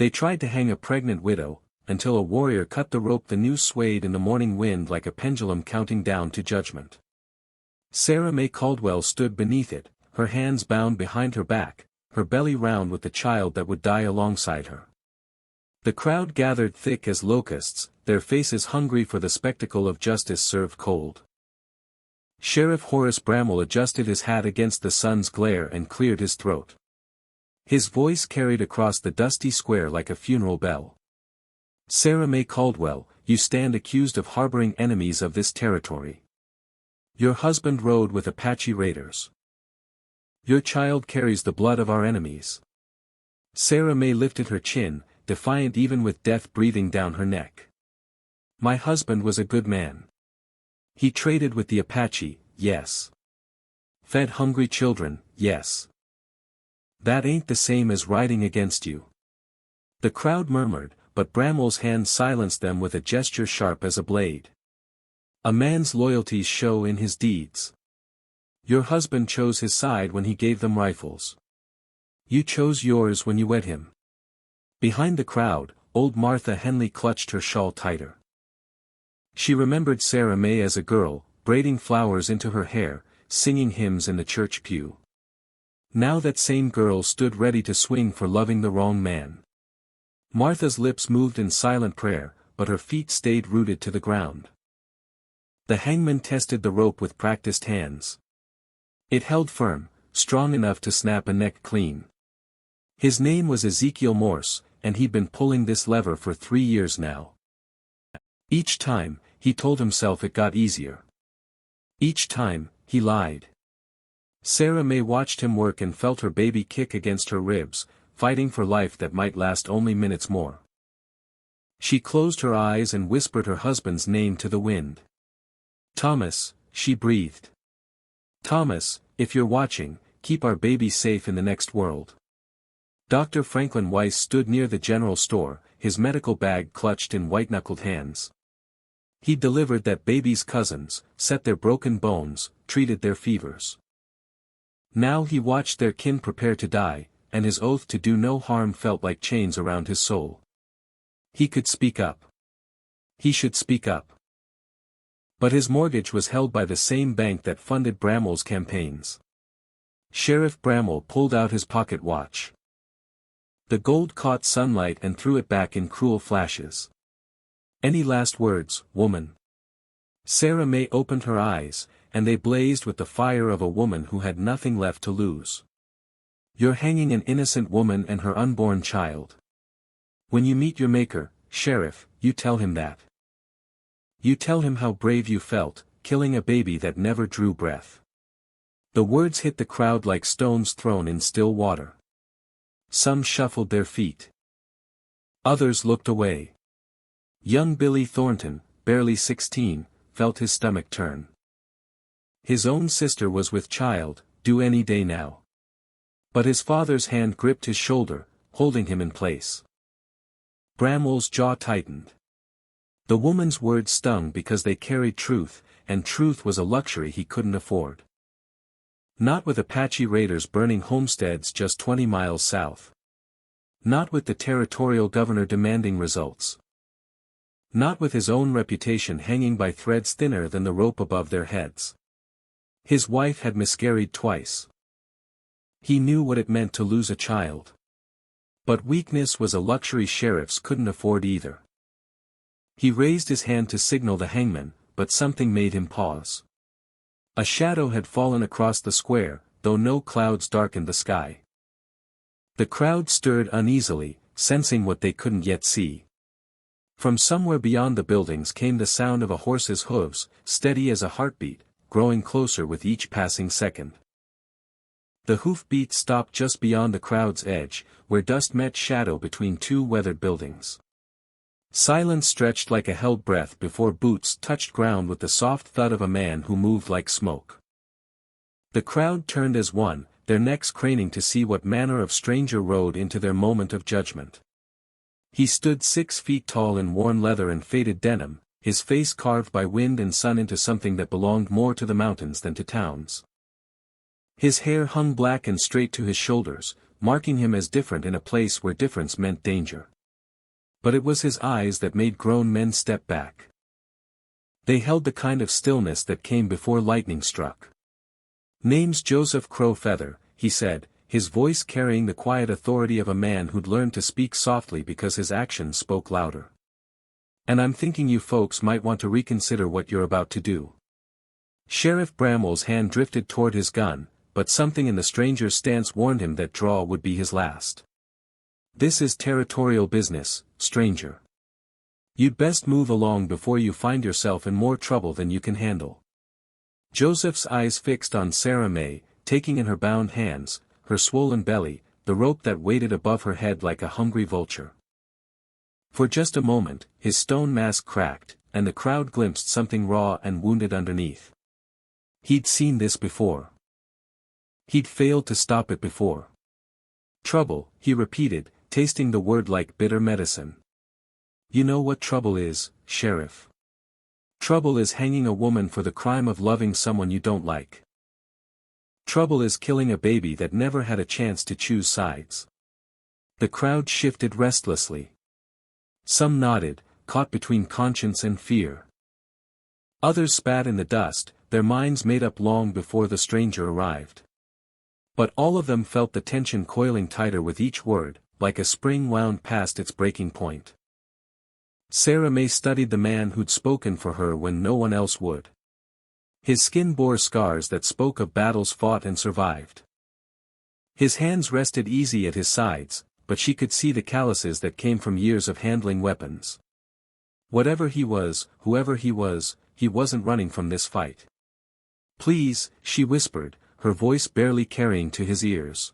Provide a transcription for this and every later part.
They tried to hang a pregnant widow, until a warrior cut the rope. The noose swayed in the morning wind like a pendulum counting down to judgment. Sarah May Caldwell stood beneath it, her hands bound behind her back, her belly round with the child that would die alongside her. The crowd gathered thick as locusts, their faces hungry for the spectacle of justice served cold. Sheriff Horace Bramwell adjusted his hat against the sun's glare and cleared his throat. His voice carried across the dusty square like a funeral bell. Sarah May Caldwell, you stand accused of harboring enemies of this territory. Your husband rode with Apache raiders. Your child carries the blood of our enemies. Sarah May lifted her chin, defiant even with death breathing down her neck. My husband was a good man. He traded with the Apache, yes. Fed hungry children, yes. That ain't the same as riding against you. The crowd murmured, but Bramwell's hand silenced them with a gesture sharp as a blade. A man's loyalties show in his deeds. Your husband chose his side when he gave them rifles. You chose yours when you wed him. Behind the crowd, old Martha Henley clutched her shawl tighter. She remembered Sarah May as a girl, braiding flowers into her hair, singing hymns in the church pew. Now that same girl stood ready to swing for loving the wrong man. Martha's lips moved in silent prayer, but her feet stayed rooted to the ground. The hangman tested the rope with practiced hands. It held firm, strong enough to snap a neck clean. His name was Ezekiel Morse, and he'd been pulling this lever for 3 years now. Each time, he told himself it got easier. Each time, he lied. Sarah May watched him work and felt her baby kick against her ribs, fighting for life that might last only minutes more. She closed her eyes and whispered her husband's name to the wind. Thomas, she breathed. Thomas, if you're watching, keep our baby safe in the next world. Dr. Franklin Weiss stood near the general store, his medical bag clutched in white-knuckled hands. He delivered that baby's cousins, set their broken bones, treated their fevers. Now he watched their kin prepare to die, and his oath to do no harm felt like chains around his soul. He could speak up. He should speak up. But his mortgage was held by the same bank that funded Bramwell's campaigns. Sheriff Bramwell pulled out his pocket watch. The gold caught sunlight and threw it back in cruel flashes. Any last words, woman? Sarah May opened her eyes, and they blazed with the fire of a woman who had nothing left to lose. You're hanging an innocent woman and her unborn child. When you meet your maker, Sheriff, you tell him that. You tell him how brave you felt, killing a baby that never drew breath. The words hit the crowd like stones thrown in still water. Some shuffled their feet. Others looked away. Young Billy Thornton, barely 16, felt his stomach turn. His own sister was with child, due any day now. But his father's hand gripped his shoulder, holding him in place. Bramwell's jaw tightened. The woman's words stung because they carried truth, and truth was a luxury he couldn't afford. Not with Apache raiders burning homesteads just 20 miles south. Not with the territorial governor demanding results. Not with his own reputation hanging by threads thinner than the rope above their heads. His wife had miscarried twice. He knew what it meant to lose a child. But weakness was a luxury sheriffs couldn't afford either. He raised his hand to signal the hangman, but something made him pause. A shadow had fallen across the square, though no clouds darkened the sky. The crowd stirred uneasily, sensing what they couldn't yet see. From somewhere beyond the buildings came the sound of a horse's hooves, steady as a heartbeat, growing closer with each passing second. The hoofbeat stopped just beyond the crowd's edge, where dust met shadow between two weathered buildings. Silence stretched like a held breath before boots touched ground with the soft thud of a man who moved like smoke. The crowd turned as one, their necks craning to see what manner of stranger rode into their moment of judgment. He stood 6 feet tall in worn leather and faded denim, his face carved by wind and sun into something that belonged more to the mountains than to towns. His hair hung black and straight to his shoulders, marking him as different in a place where difference meant danger. But it was his eyes that made grown men step back. They held the kind of stillness that came before lightning struck. "Name's Joseph Crowfeather," he said, his voice carrying the quiet authority of a man who'd learned to speak softly because his actions spoke louder. "And I'm thinking you folks might want to reconsider what you're about to do." Sheriff Bramwell's hand drifted toward his gun, but something in the stranger's stance warned him that draw would be his last. "This is territorial business, stranger. You'd best move along before you find yourself in more trouble than you can handle." Joseph's eyes fixed on Sarah May, taking in her bound hands, her swollen belly, the rope that waited above her head like a hungry vulture. For just a moment, his stone mask cracked, and the crowd glimpsed something raw and wounded underneath. He'd seen this before. He'd failed to stop it before. "Trouble," he repeated, tasting the word like bitter medicine. "You know what trouble is, Sheriff. Trouble is hanging a woman for the crime of loving someone you don't like. Trouble is killing a baby that never had a chance to choose sides." The crowd shifted restlessly. Some nodded, caught between conscience and fear. Others spat in the dust, their minds made up long before the stranger arrived. But all of them felt the tension coiling tighter with each word, like a spring wound past its breaking point. Sarah May studied the man who'd spoken for her when no one else would. His skin bore scars that spoke of battles fought and survived. His hands rested easy at his sides, but she could see the calluses that came from years of handling weapons. Whatever he was, whoever he wasn't running from this fight. "Please," she whispered, her voice barely carrying to his ears.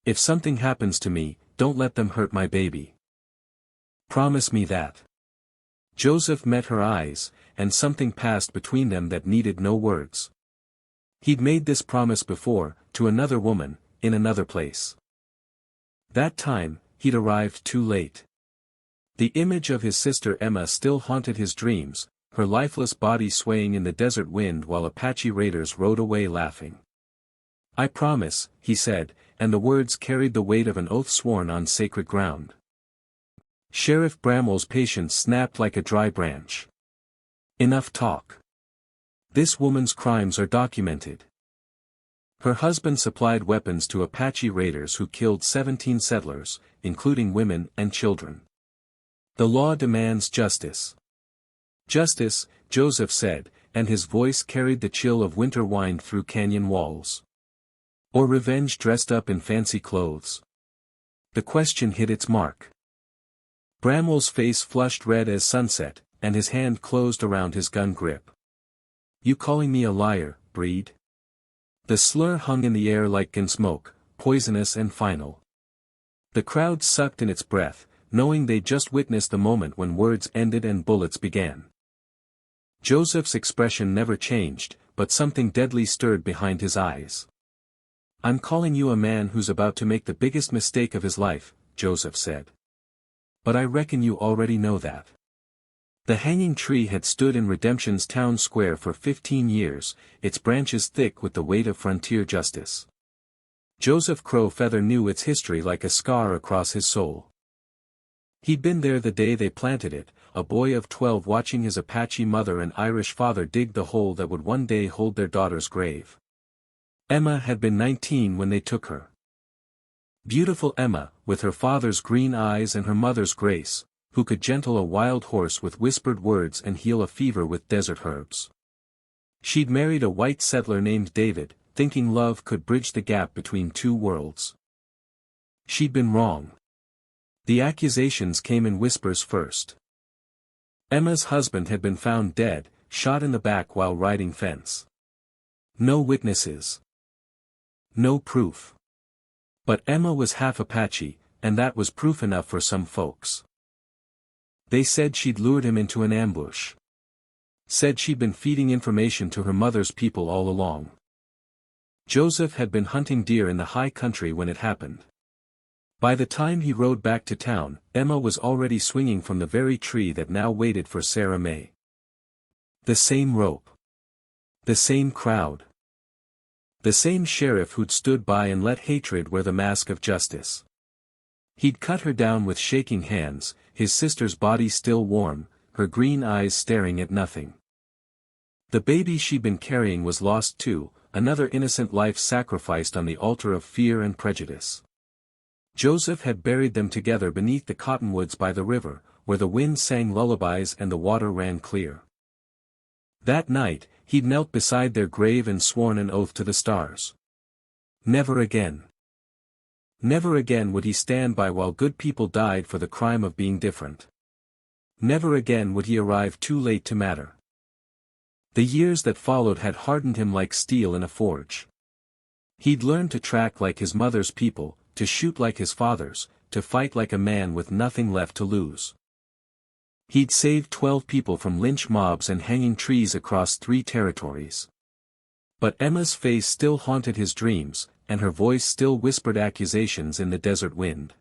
"If something happens to me, don't let them hurt my baby. Promise me that." Joseph met her eyes, and something passed between them that needed no words. He'd made this promise before, to another woman, in another place. That time, he'd arrived too late. The image of his sister Emma still haunted his dreams, her lifeless body swaying in the desert wind while Apache raiders rode away laughing. "I promise," he said, and the words carried the weight of an oath sworn on sacred ground. Sheriff Bramwell's patience snapped like a dry branch. "Enough talk. This woman's crimes are documented. Her husband supplied weapons to Apache raiders who killed 17 settlers, including women and children. The law demands justice." "Justice," Joseph said, and his voice carried the chill of winter wind through canyon walls. "Or revenge dressed up in fancy clothes?" The question hit its mark. Bramwell's face flushed red as sunset, and his hand closed around his gun grip. "You calling me a liar, Breed?" The slur hung in the air like gun smoke, poisonous and final. The crowd sucked in its breath, knowing they'd just witnessed the moment when words ended and bullets began. Joseph's expression never changed, but something deadly stirred behind his eyes. "I'm calling you a man who's about to make the biggest mistake of his life," Joseph said. "But I reckon you already know that." The hanging tree had stood in Redemption's town square for 15 years, its branches thick with the weight of frontier justice. Joseph Crowfeather knew its history like a scar across his soul. He'd been there the day they planted it, a boy of 12 watching his Apache mother and Irish father dig the hole that would one day hold their daughter's grave. Emma had been 19 when they took her. Beautiful Emma, with her father's green eyes and her mother's grace, who could gentle a wild horse with whispered words and heal a fever with desert herbs. She'd married a white settler named David, thinking love could bridge the gap between two worlds. She'd been wrong. The accusations came in whispers first. Emma's husband had been found dead, shot in the back while riding fence. No witnesses. No proof. But Emma was half Apache, and that was proof enough for some folks. They said she'd lured him into an ambush. Said she'd been feeding information to her mother's people all along. Joseph had been hunting deer in the high country when it happened. By the time he rode back to town, Emma was already swinging from the very tree that now waited for Sarah May. The same rope. The same crowd. The same sheriff who'd stood by and let hatred wear the mask of justice. He'd cut her down with shaking hands, his sister's body still warm, her green eyes staring at nothing. The baby she'd been carrying was lost too, another innocent life sacrificed on the altar of fear and prejudice. Joseph had buried them together beneath the cottonwoods by the river, where the wind sang lullabies and the water ran clear. That night, he'd knelt beside their grave and sworn an oath to the stars. Never again. Never again would he stand by while good people died for the crime of being different. Never again would he arrive too late to matter. The years that followed had hardened him like steel in a forge. He'd learned to track like his mother's people, to shoot like his father's, to fight like a man with nothing left to lose. He'd saved 12 people from lynch mobs and hanging trees across 3 territories. But Emma's face still haunted his dreams, and her voice still whispered accusations in the desert wind.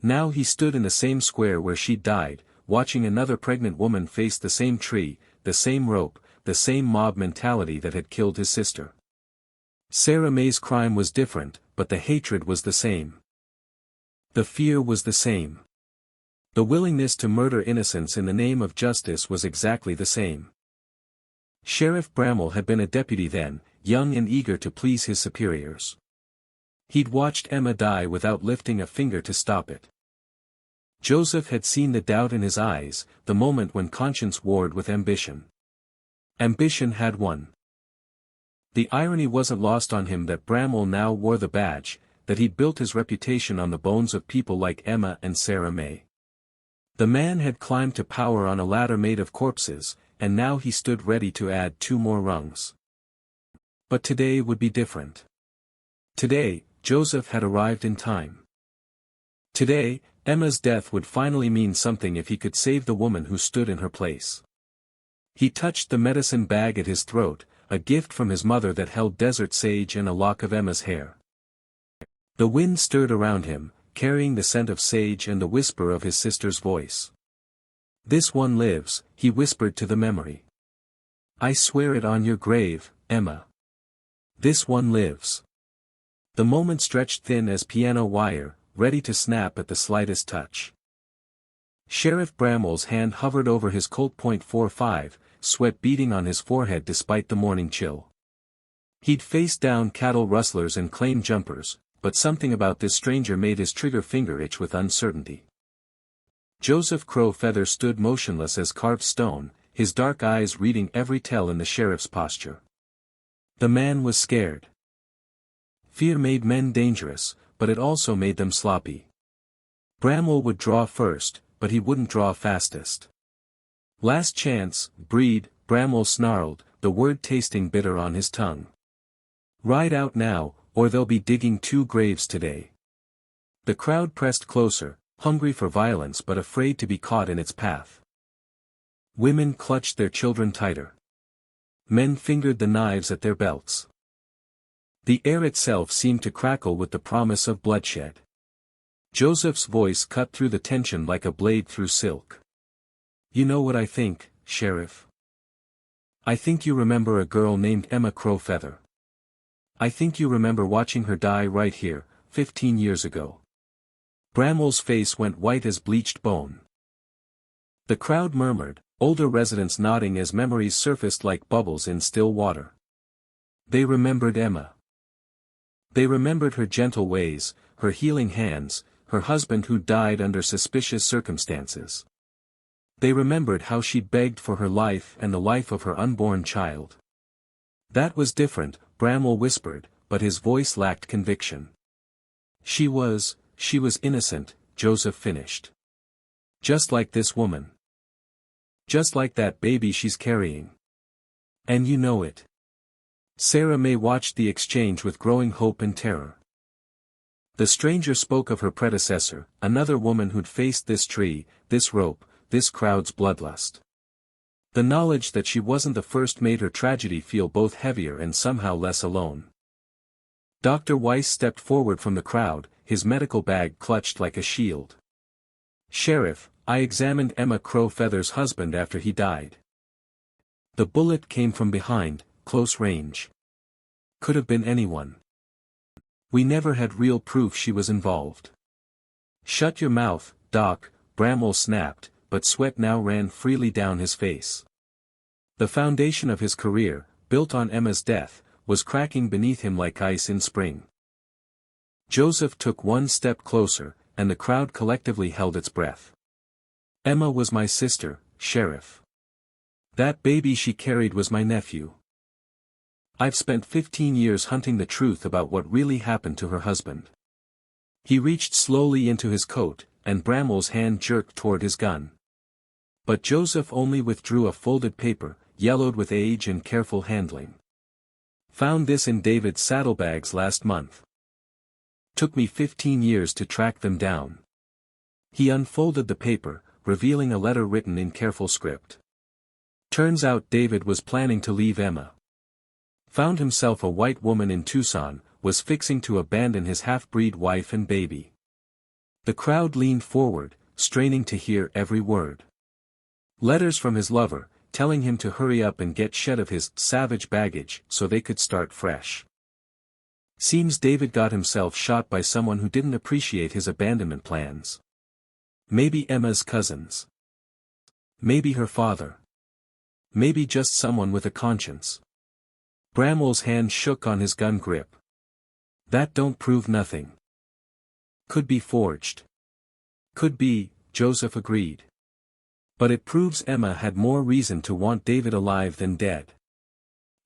Now he stood in the same square where she'd died, watching another pregnant woman face the same tree, the same rope, the same mob mentality that had killed his sister. Sarah May's crime was different, but the hatred was the same. The fear was the same. The willingness to murder innocents in the name of justice was exactly the same. Sheriff Bramwell had been a deputy then, young and eager to please his superiors. He'd watched Emma die without lifting a finger to stop it. Joseph had seen the doubt in his eyes, the moment when conscience warred with ambition. Ambition had won. The irony wasn't lost on him that Bramwell now wore the badge, that he'd built his reputation on the bones of people like Emma and Sarah May. The man had climbed to power on a ladder made of corpses, and now he stood ready to add 2 more rungs. But today would be different. Today, Joseph had arrived in time. Today, Emma's death would finally mean something if he could save the woman who stood in her place. He touched the medicine bag at his throat, a gift from his mother that held desert sage and a lock of Emma's hair. The wind stirred around him, carrying the scent of sage and the whisper of his sister's voice. "This one lives," he whispered to the memory. "I swear it on your grave, Emma. This one lives." The moment stretched thin as piano wire, ready to snap at the slightest touch. Sheriff Bramwell's hand hovered over his Colt .45, sweat beading on his forehead despite the morning chill. He'd faced down cattle rustlers and claim jumpers, but something about this stranger made his trigger finger itch with uncertainty. Joseph Crow Feather stood motionless as carved stone, his dark eyes reading every tell in the sheriff's posture. The man was scared. Fear made men dangerous, but it also made them sloppy. Bramwell would draw first, but he wouldn't draw fastest. "Last chance, breed," Bramwell snarled, the word tasting bitter on his tongue. "Ride out now, or they'll be digging 2 graves today." The crowd pressed closer, hungry for violence but afraid to be caught in its path. Women clutched their children tighter. Men fingered the knives at their belts. The air itself seemed to crackle with the promise of bloodshed. Joseph's voice cut through the tension like a blade through silk. "You know what I think, Sheriff? I think you remember a girl named Emma Crow Feather. I think you remember watching her die right here, 15 years ago." Bramwell's face went white as bleached bone. The crowd murmured, older residents nodding as memories surfaced like bubbles in still water. They remembered Emma. They remembered her gentle ways, her healing hands, her husband who died under suspicious circumstances. They remembered how she begged for her life and the life of her unborn child. "That was different," Bramwell whispered, but his voice lacked conviction. She was innocent," Joseph finished. "Just like this woman. Just like that baby she's carrying. And you know it." Sarah May watched the exchange with growing hope and terror. The stranger spoke of her predecessor, another woman who'd faced this tree, this rope, this crowd's bloodlust. The knowledge that she wasn't the first made her tragedy feel both heavier and somehow less alone. Dr. Weiss stepped forward from the crowd, his medical bag clutched like a shield. "Sheriff, I examined Emma Crow Feather's husband after he died. The bullet came from behind, close range. Could have been anyone. We never had real proof she was involved. Shut your mouth, Doc, Bramwell snapped, but sweat now ran freely down his face. The foundation of his career, built on Emma's death, was cracking beneath him like ice in spring. Joseph took one step closer, and the crowd collectively held its breath. Emma was my sister, Sheriff. That baby she carried was my nephew. I've spent 15 years hunting the truth about what really happened to her husband. He reached slowly into his coat, and Bramwell's hand jerked toward his gun. But Joseph only withdrew a folded paper, yellowed with age and careful handling. Found this in David's saddlebags last month. Took me 15 years to track them down. He unfolded the paper, revealing a letter written in careful script. Turns out David was planning to leave Emma. Found himself a white woman in Tucson, was fixing to abandon his half-breed wife and baby. The crowd leaned forward, straining to hear every word. Letters from his lover, telling him to hurry up and get shed of his savage baggage so they could start fresh. Seems David got himself shot by someone who didn't appreciate his abandonment plans. Maybe Emma's cousins. Maybe her father. Maybe just someone with a conscience. Bramwell's hand shook on his gun grip. That don't prove nothing. Could be forged. Could be, Joseph agreed. But it proves Emma had more reason to want David alive than dead.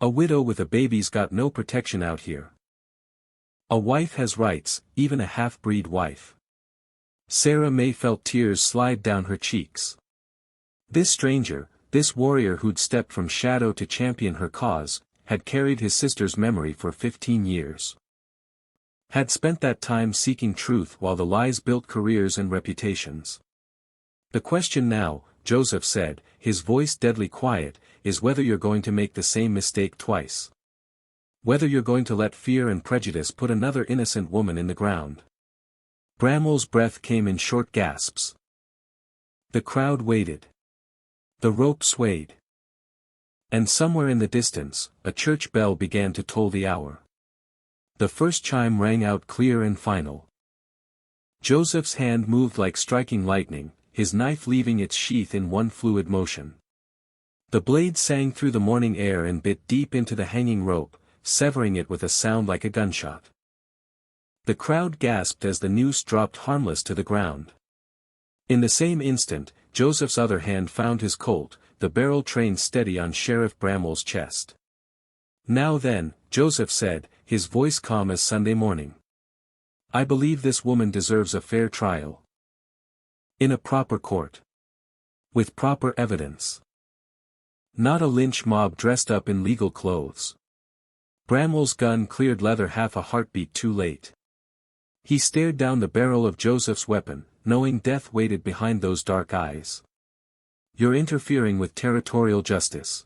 A widow with a baby's got no protection out here. A wife has rights, even a half-breed wife. Sarah May felt tears slide down her cheeks. This stranger, this warrior who'd stepped from shadow to champion her cause, had carried his sister's memory for 15 years. Had spent that time seeking truth while the lies built careers and reputations. The question now, Joseph said, his voice deadly quiet, is whether you're going to make the same mistake twice. Whether you're going to let fear and prejudice put another innocent woman in the ground. Bramwell's breath came in short gasps. The crowd waited. The rope swayed. And somewhere in the distance, a church bell began to toll the hour. The first chime rang out clear and final. Joseph's hand moved like striking lightning, his knife leaving its sheath in one fluid motion. The blade sang through the morning air and bit deep into the hanging rope, severing it with a sound like a gunshot. The crowd gasped as the noose dropped harmless to the ground. In the same instant, Joseph's other hand found his Colt, the barrel trained steady on Sheriff Bramwell's chest. Now then, Joseph said, his voice calm as Sunday morning. I believe this woman deserves a fair trial. In a proper court. With proper evidence. Not a lynch mob dressed up in legal clothes. Bramwell's gun cleared leather half a heartbeat too late. He stared down the barrel of Joseph's weapon, knowing death waited behind those dark eyes. You're interfering with territorial justice.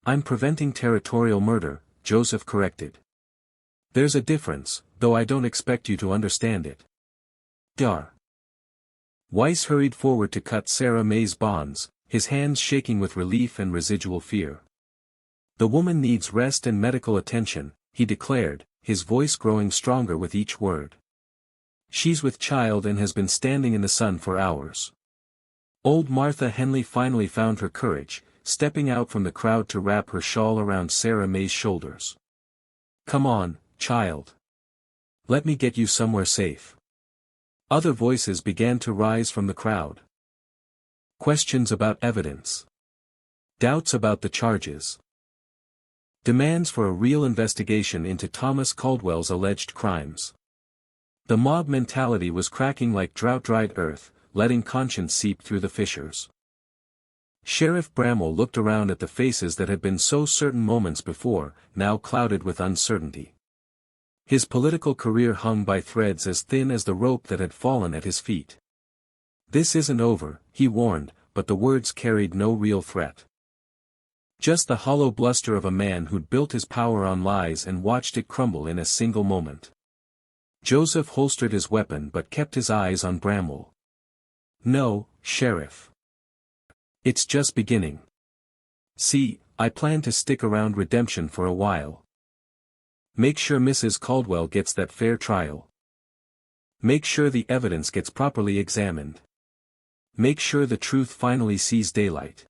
I'm preventing territorial murder, Joseph corrected. There's a difference, though I don't expect you to understand it. Dar. Weiss hurried forward to cut Sarah May's bonds, his hands shaking with relief and residual fear. The woman needs rest and medical attention, he declared, his voice growing stronger with each word. She's with child and has been standing in the sun for hours. Old Martha Henley finally found her courage, stepping out from the crowd to wrap her shawl around Sarah May's shoulders. Come on, child. Let me get you somewhere safe. Other voices began to rise from the crowd. Questions about evidence. Doubts about the charges. Demands for a real investigation into Thomas Caldwell's alleged crimes. The mob mentality was cracking like drought-dried earth, letting conscience seep through the fissures. Sheriff Bramwell looked around at the faces that had been so certain moments before, now clouded with uncertainty. His political career hung by threads as thin as the rope that had fallen at his feet. This isn't over, he warned, but the words carried no real threat. Just the hollow bluster of a man who'd built his power on lies and watched it crumble in a single moment. Joseph holstered his weapon but kept his eyes on Bramwell. No, Sheriff. It's just beginning. See, I plan to stick around redemption for a while. Make sure Mrs. Caldwell gets that fair trial. Make sure the evidence gets properly examined. Make sure the truth finally sees daylight.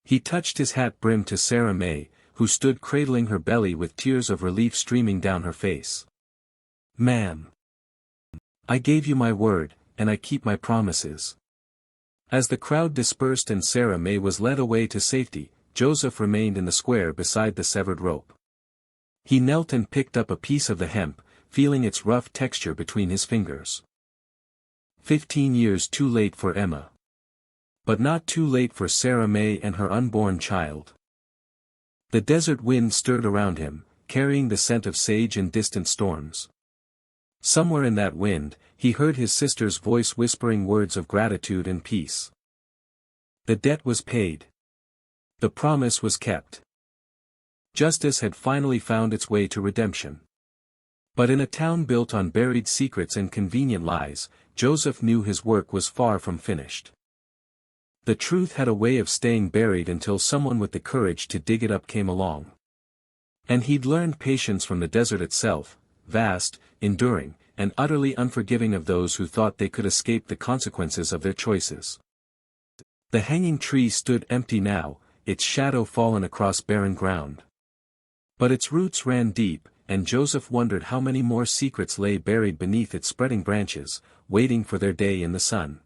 He touched his hat brim to Sarah May, who stood cradling her belly with tears of relief streaming down her face. "Ma'am. I gave you my word, and I keep my promises." As the crowd dispersed and Sarah May was led away to safety, Joseph remained in the square beside the severed rope. He knelt and picked up a piece of the hemp, feeling its rough texture between his fingers. 15 years too late for Emma. But not too late for Sarah May and her unborn child. The desert wind stirred around him, carrying the scent of sage and distant storms. Somewhere in that wind, he heard his sister's voice whispering words of gratitude and peace. The debt was paid. The promise was kept. Justice had finally found its way to redemption. But in a town built on buried secrets and convenient lies, Joseph knew his work was far from finished. The truth had a way of staying buried until someone with the courage to dig it up came along. And he'd learned patience from the desert itself, vast, enduring, and utterly unforgiving of those who thought they could escape the consequences of their choices. The hanging tree stood empty now, its shadow fallen across barren ground. But its roots ran deep, and Joseph wondered how many more secrets lay buried beneath its spreading branches, waiting for their day in the sun.